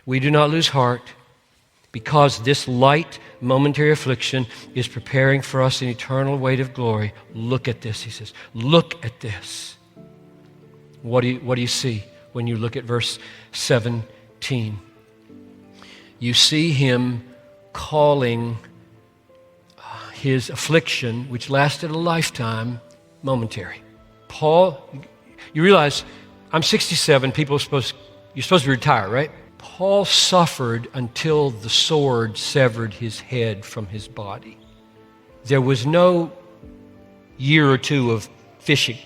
We do not lose heart because this light momentary affliction is preparing for us an eternal weight of glory. Look at this, he says. Look at this. What do you see when you look at verse 17? You see him calling his affliction, which lasted a lifetime, momentary. Paul, you realize, I'm 67, you're supposed to retire, right? Paul suffered until the sword severed his head from his body. There was no year or two of fishing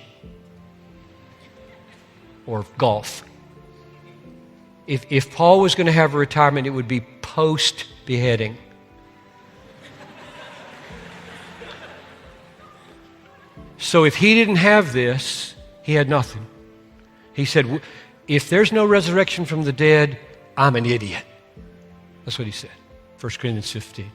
or golf. If Paul was going to have a retirement, it would be post-beheading. So if he didn't have this, he had nothing. He said, if there's no resurrection from the dead, I'm an idiot. That's what he said, 1 Corinthians 15.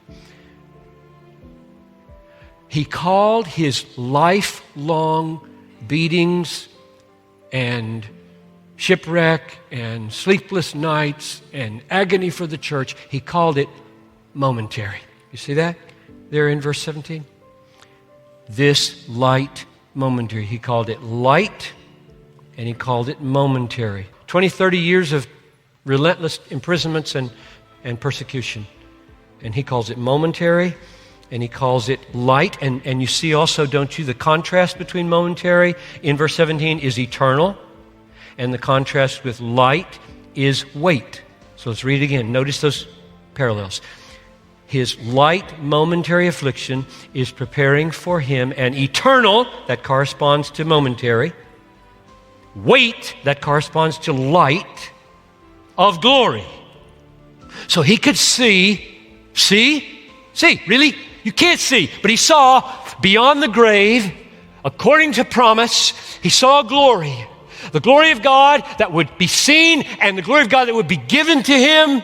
He called his lifelong beatings and shipwreck and sleepless nights and agony for the church, he called it momentary. You see that there in verse 17? This light momentary. He called it light and he called it momentary. 20, 30 years of relentless imprisonments and persecution. And he calls it momentary and he calls it light. And you see also, don't you, the contrast between momentary in verse 17 is eternal, and the contrast with light is weight. So let's read it again. Notice those parallels. His light momentary affliction is preparing for him an eternal, that corresponds to momentary, weight, that corresponds to light, of glory. So he could see, really? You can't see, but he saw beyond the grave, according to promise, he saw glory. The glory of God that would be seen and the glory of God that would be given to him.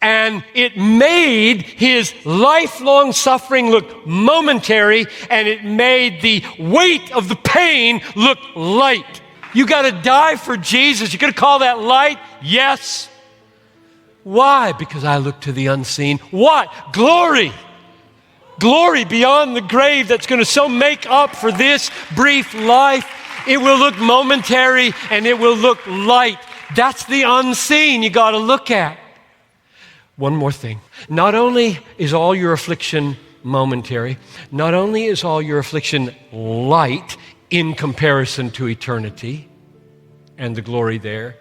And it made his lifelong suffering look momentary, and it made the weight of the pain look light. You got to die for Jesus. You're going to call that light? Yes. Why? Because I look to the unseen. What? Glory. Glory beyond the grave that's going to so make up for this brief life. It will look momentary and it will look light. That's the unseen you got to look at. One more thing. Not only is all your affliction momentary, not only is all your affliction light in comparison to eternity and the glory there,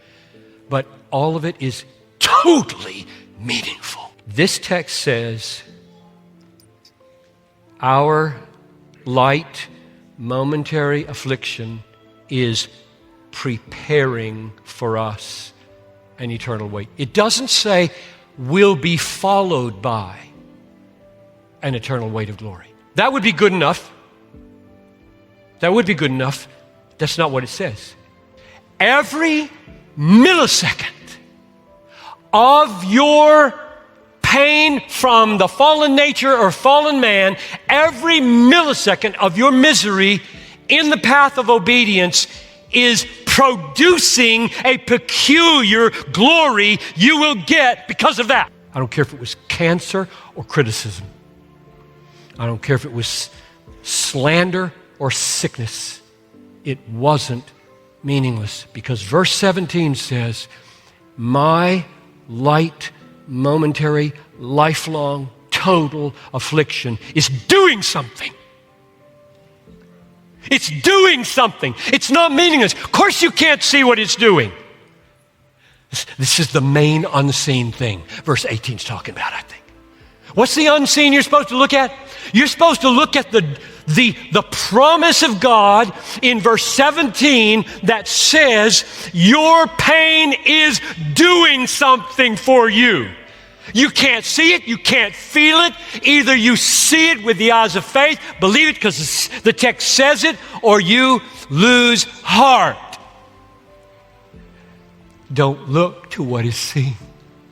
but all of it is totally meaningful. This text says our light, momentary affliction is preparing for us an eternal weight. It doesn't say will be followed by an eternal weight of glory. That would be good enough. That would be good enough. That's not what it says. Every millisecond of your pain from the fallen nature or fallen man, every millisecond of your misery in the path of obedience is producing a peculiar glory you will get because of that. I don't care if it was cancer or criticism. I don't care if it was slander or sickness. It wasn't meaningless because verse 17 says, my light, momentary, lifelong, total affliction is doing something. It's doing something. It's not meaningless. Of course you can't see what it's doing. This is the main unseen thing verse 18 is talking about, I think. What's the unseen you're supposed to look at? You're supposed to look at the promise of God in verse 17 that says your pain is doing something for you. You can't see it, you can't feel it. Either you see it with the eyes of faith, believe it because the text says it, or you lose heart. Don't look to what is seen.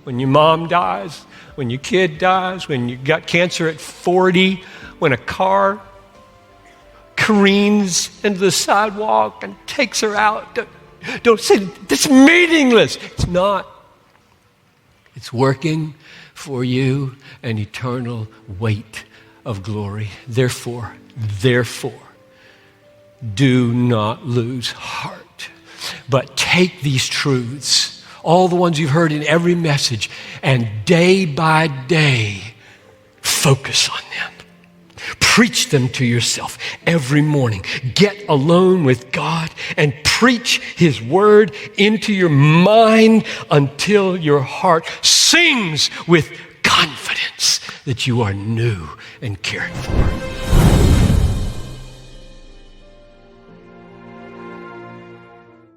When your mom dies, when your kid dies, when you got cancer at 40, when a car careens into the sidewalk and takes her out, don't say, that's meaningless. It's not. It's working for you an eternal weight of glory. Therefore, do not lose heart, but take these truths, all the ones you've heard in every message, and day by day, focus on them. Preach them to yourself every morning. Get alone with God and preach His word into your mind until your heart sings with confidence that you are new and cared for.